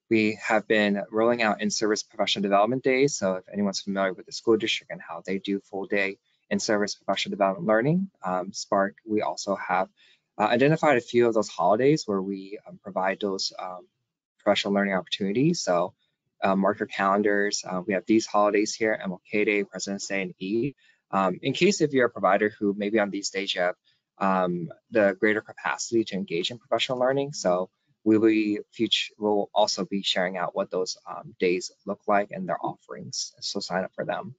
We have been rolling out in-service professional development days. So if anyone's familiar with the school district and how they do full day in-service professional development learning, Spark, we also have identified a few of those holidays where we provide those professional learning opportunities. So mark your calendars. We have these holidays here: MLK Day, President's Day, and Eid. In case if you're a provider who maybe on these days you have the greater capacity to engage in professional learning, so we'll also be sharing out what those days look like and their offerings. So sign up for them.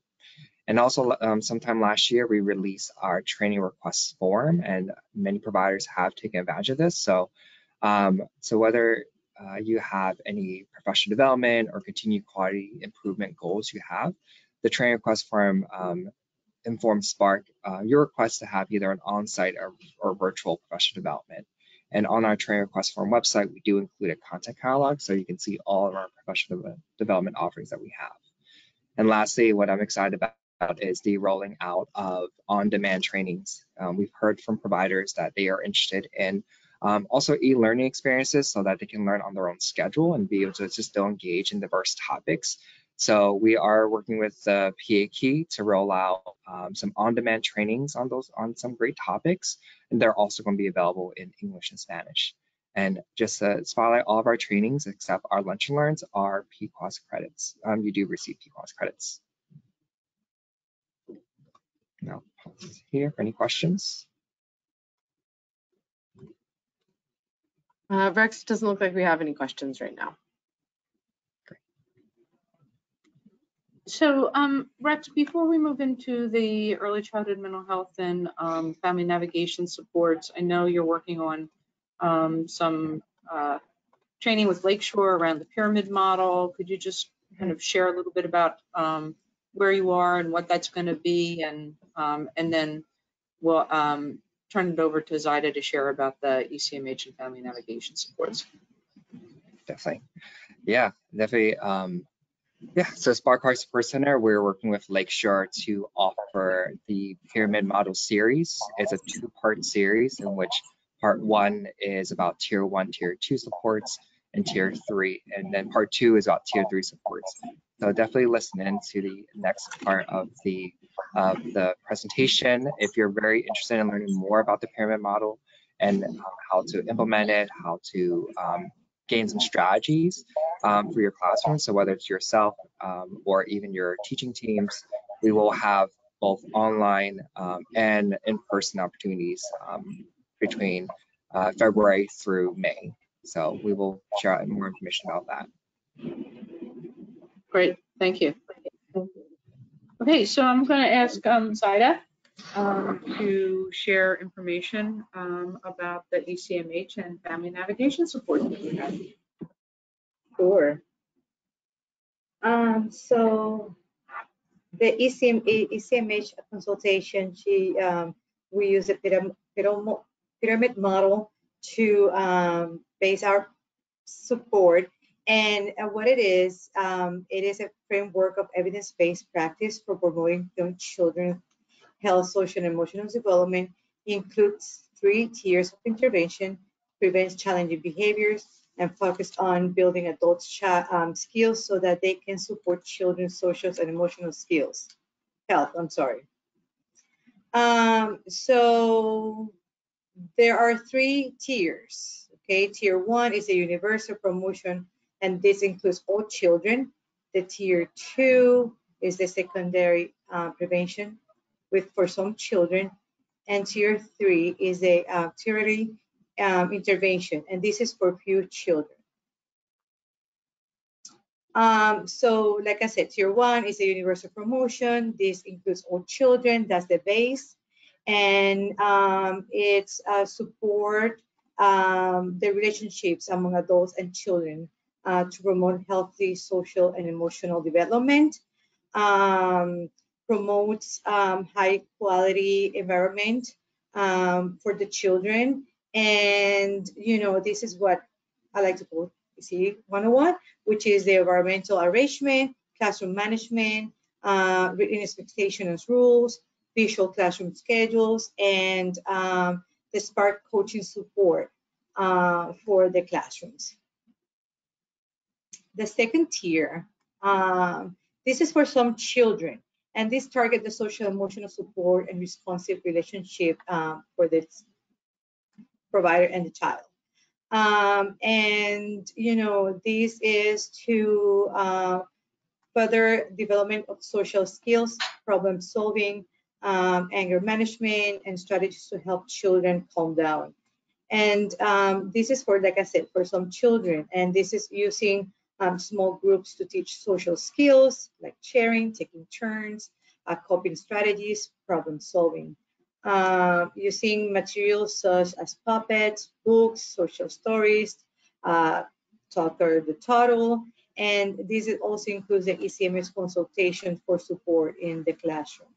And also, sometime last year, we released our training requests form, and many providers have taken advantage of this. So, whether you have any professional development or continued quality improvement goals you have, the training request form informs Spark your request to have either an on-site or virtual professional development. And on our training request form website, we do include a content catalog, so you can see all of our professional development offerings that we have. And lastly, what I'm excited about is the rolling out of on-demand trainings. We've heard from providers that they are interested in also e-learning experiences so that they can learn on their own schedule and be able to just still engage in diverse topics. So we are working with the PA Key to roll out some on-demand trainings on some great topics, and they're also going to be available in English and Spanish. And just to spotlight, all of our trainings except our Lunch and Learns are PQAS credits. You do receive PQAS credits. Now, pause here for any questions. Rex, doesn't look like we have any questions right now. So, Rex, before we move into the early childhood mental health and family navigation supports, I know you're working on some training with Lakeshore around the pyramid model. Could you just kind of share a little bit about where you are and what that's going to be, and then we'll turn it over to Zaida to share about the ECMH and family navigation supports. Definitely. Yeah, definitely. Yeah, so Spark Heart Support Center, we're working with Lakeshore to offer the Pyramid Model series. It's a two-part series in which part 1 is about tier 1, tier 2 supports, and tier 3, and then part 2 is about tier 3 supports. So definitely listen in to the next part of the presentation if you're very interested in learning more about the pyramid model and how to implement it, how to gain some strategies for your classroom. So whether it's yourself or even your teaching teams, we will have both online and in-person opportunities between February through May. So we will share out more information about that. Great, thank you. Okay, so I'm going to ask Zaida to share information about the ECMH and family navigation support that we have. Sure. So the ECMH consultation, we use a pyramid model to base our support. And what it is a framework of evidence-based practice for promoting young children's health, social, and emotional development. It includes 3 tiers of intervention, prevents challenging behaviors, and focused on building adults' skills so that they can support children's social and emotional health. So there are 3 tiers. Okay, tier 1 is a universal promotion, and this includes all children. The tier 2 is the secondary prevention for some children, and tier 3 is a tertiary intervention, and this is for few children. So like I said, tier 1 is a universal promotion. This includes all children, that's the base. And it's support the relationships among adults and children to promote healthy social and emotional development, promotes high quality environment for the children. And, you know, this is what I like to call EC 101, which is the environmental arrangement, classroom management, written expectations rules, visual classroom schedules, and the Spark coaching support for the classrooms. The second tier, this is for some children, and this target the social emotional support and responsive relationship for the provider and the child. And you know, this is to further development of social skills, problem solving, anger management, and strategies to help children calm down. And this is for, like I said, for some children, and this is using small groups to teach social skills like sharing, taking turns, coping strategies, problem solving. Using materials such as puppets, books, social stories, Talker the Toddle, and this also includes the ECMS consultation for support in the classroom.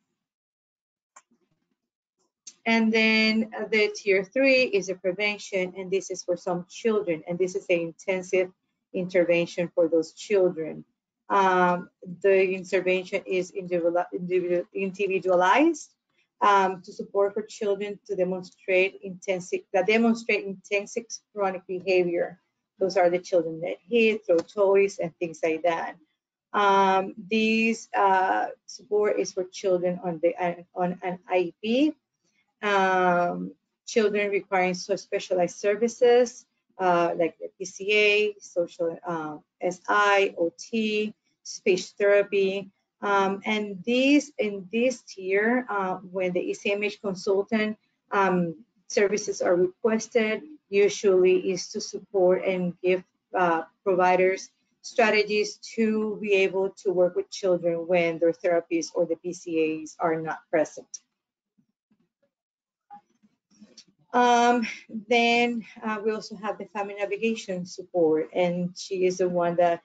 And then the tier 3 is a prevention, and this is for some children, and this is an intensive intervention for those children. The intervention is individualized to support for children to demonstrate intensive chronic behavior. Those are the children that hit, throw toys, and things like that. These support is for children on an IEP. Children requiring specialized services like the PCA, social SI, OT, speech therapy. And in this tier, when the ECMH consultant services are requested, usually is to support and give providers strategies to be able to work with children when their therapists or the PCAs are not present. Then we also have the family navigation support, and she is the one that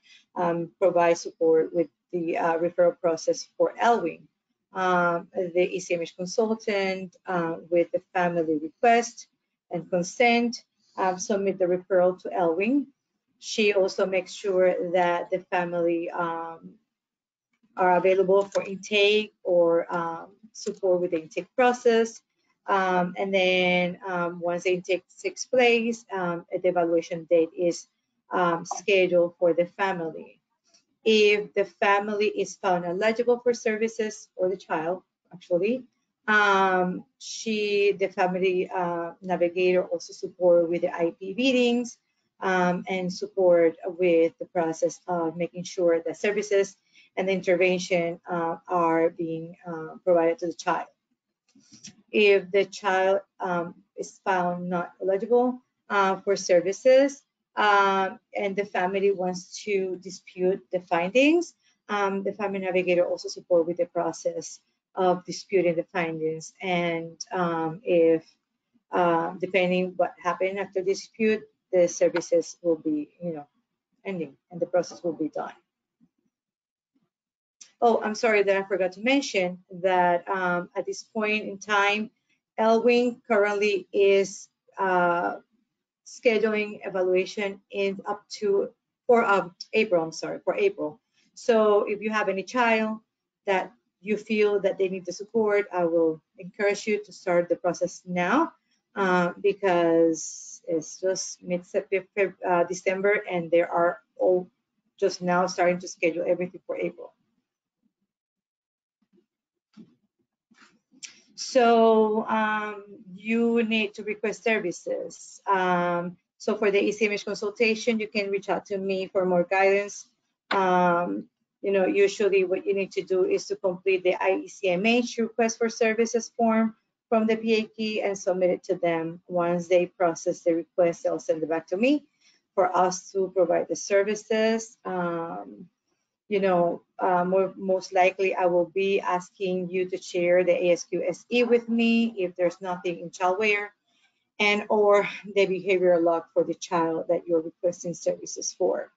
provides support with the referral process for Elwing. The ECMH consultant with the family request and consent submit the referral to Elwing. She also makes sure that the family are available for intake or support with the intake process. And then once the intake takes place, the evaluation date is scheduled for the family. If the family is found eligible for services, or the child actually, the family navigator also support with the IP meetings and support with the process of making sure that services and the intervention are being provided to the child. If the child is found not eligible for services and the family wants to dispute the findings, the family navigator also support with the process of disputing the findings. And if depending what happened after dispute, the services will be, ending and the process will be done. Oh, I'm sorry that I forgot to mention that at this point in time, Elwing currently is scheduling evaluation in up to for April. For April. So if you have any child that you feel that they need the support, I will encourage you to start the process now because it's just mid-December and they are all just now starting to schedule everything for April. So you need to request services. So for the ECMH consultation, you can reach out to me for more guidance. Usually what you need to do is to complete the IECMH request for services form from the PAP and submit it to them. Once they process the request, they'll send it back to me for us to provide the services. Most likely I will be asking you to share the ASQSE with me if there's nothing in childcare and or the behavioral log for the child that you're requesting services for.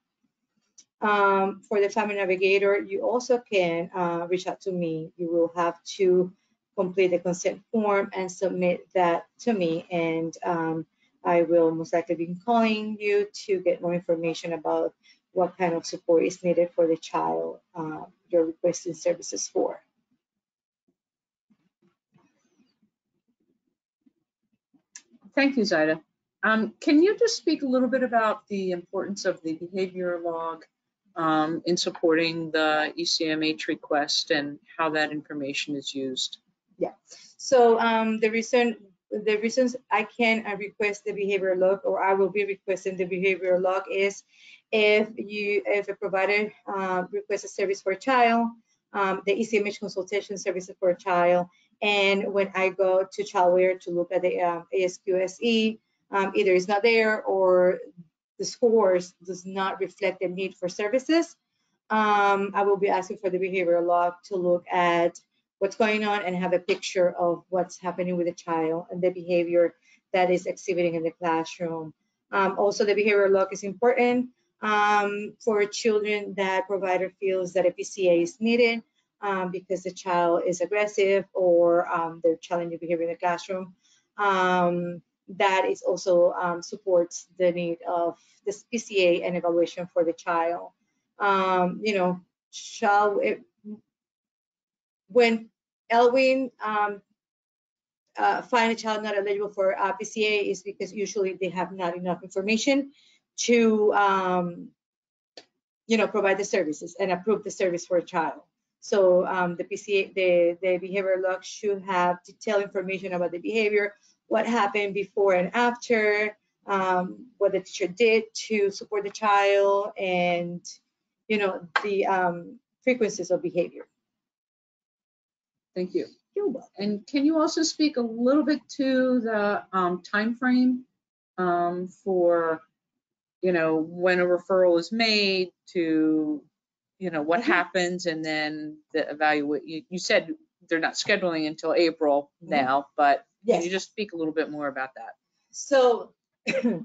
For the family navigator, you also can reach out to me. You will have to complete the consent form and submit that to me, and I will most likely be calling you to get more information about what kind of support is needed for the child you're requesting services for. Thank you, Zaida. Can you just speak a little bit about the importance of the behavior log in supporting the ECMH request and how that information is used? Yeah. So the reasons I can request the behavior log, or I will be requesting the behavior log, is if a provider requests a service for a child, the ECMH consultation services for a child, and when I go to childcare to look at the ASQSE, either it's not there or the scores does not reflect the need for services, I will be asking for the behavioral log to look at what's going on and have a picture of what's happening with the child and the behavior that is exhibiting in the classroom. Also, the behavioral log is important for children that provider feels that a PCA is needed because the child is aggressive or they're challenging behavior in the classroom. That is also supports the need of this PCA and evaluation for the child. When Elwing find a child not eligible for PCA is because usually they have not enough information to provide the services and approve the service for a child. So the PCA, the behavioral log should have detailed information about the behavior, what happened before and after, what the teacher did to support the child, and the frequencies of behavior. Thank you. You're welcome. And can you also speak a little bit to the time frame for, when a referral is made to, what happens, and then the evaluate. You said they're not scheduling until April now, but can you Yes. just speak a little bit more about that? So the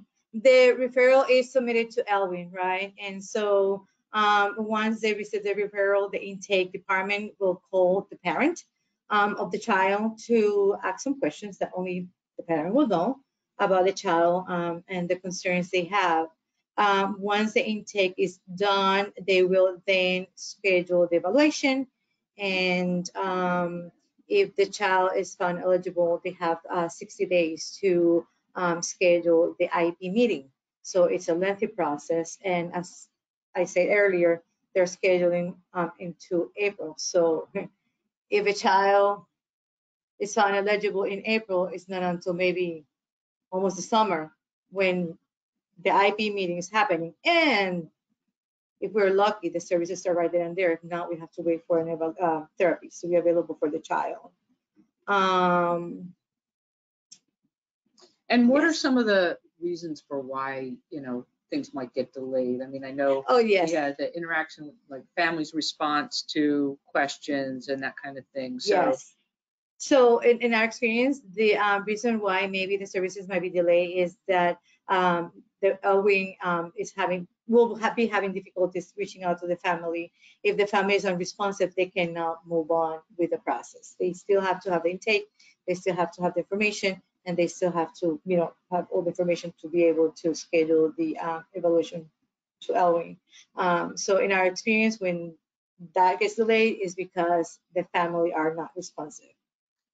referral is submitted to Elwin, right? And so once they receive the referral, the intake department will call the parent of the child to ask some questions that only the parent will know about the child and the concerns they have. Once the intake is done, they will then schedule the evaluation. And if the child is found eligible, they have 60 days to schedule the IEP meeting. So it's a lengthy process. And as I said earlier, they're scheduling into April. So if a child is found eligible in April, it's not until maybe almost the summer when the IEP meeting is happening. And if we're lucky, the services are right there and there. If not, we have to wait for an therapy to be available for the child. And what are Yes. some of the reasons for why, things might get delayed? I mean, I know Oh, yes. the interaction with like families' response to questions and that kind of thing. So, Yes. So in our experience, the reason why maybe the services might be delayed is that the Elwin will be having difficulties reaching out to the family. If the family is unresponsive, they cannot move on with the process. They still have to have the intake, they still have to have the information, and they still have to, have all the information to be able to schedule the evaluation to Elwin. So in our experience, when that gets delayed is because the family are not responsive.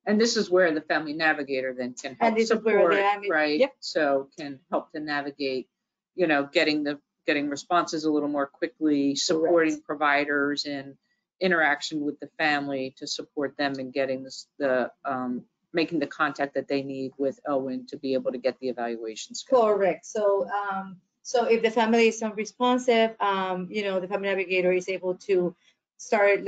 and this is where the family navigator then can help And this is where support, the right? Yep. So can help to navigate, getting responses a little more quickly, supporting providers and interaction with the family to support them in getting making the contact that they need with Elwin to be able to get the evaluation scheduled. Correct. So if the family is unresponsive, the family navigator is able to start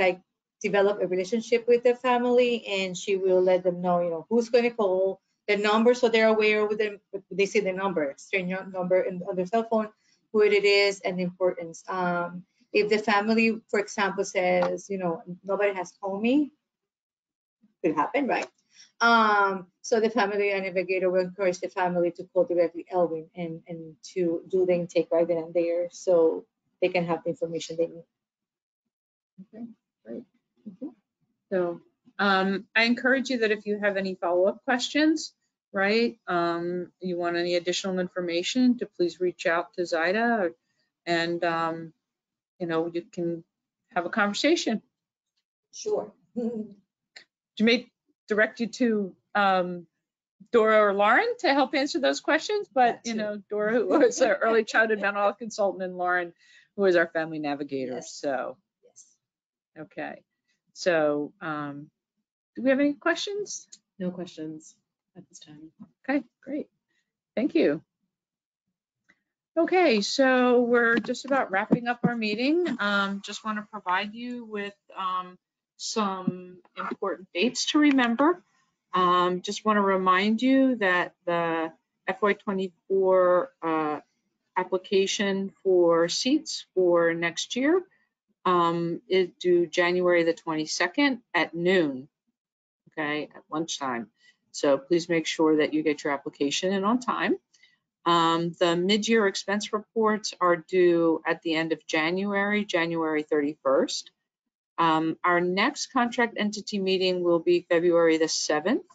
develop a relationship with the family, and she will let them know, who's going to call, the number, so they're aware with them. They see the number, strange number on their cell phone, who it is, and the importance. If the family, for example, says, nobody has called me, could happen, right? So the family navigator will encourage the family to call directly Elwin and to do the intake right then and there, so they can have the information they need. Okay, great. So I encourage you that if you have any follow-up questions, right, you want any additional information, to please reach out to Zaida, and you can have a conversation. Sure. You may direct you to Dora or Lauren to help answer those questions, but Dora, who is our early childhood mental health consultant, and Lauren, who is our family navigator. Yes. So, Yes. okay. So, do we have any questions? No questions at this time. Okay, great. Thank you. Okay, so we're just about wrapping up our meeting. Just want to provide you with some important dates to remember. Just want to remind you that the FY24 application for seats for next year is due January the 22nd at noon, okay, at lunchtime. So please make sure that you get your application in on time. The mid-year expense reports are due at the end of January 31st. Our next contract entity meeting will be February the 7th,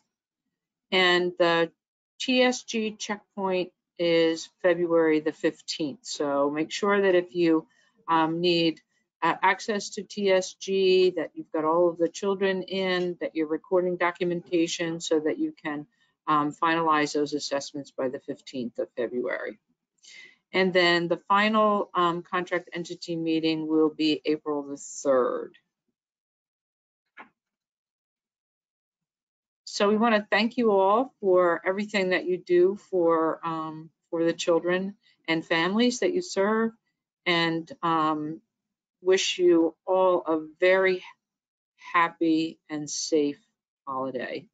and the TSG checkpoint is February the 15th. So make sure that if you need access to TSG, that you've got all of the children in, that you're recording documentation so that you can finalize those assessments by the 15th of February. And then the final contract entity meeting will be April the 3rd. So we want to thank you all for everything that you do for the children and families that you serve, and wish you all a very happy and safe holiday.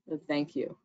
So thank you.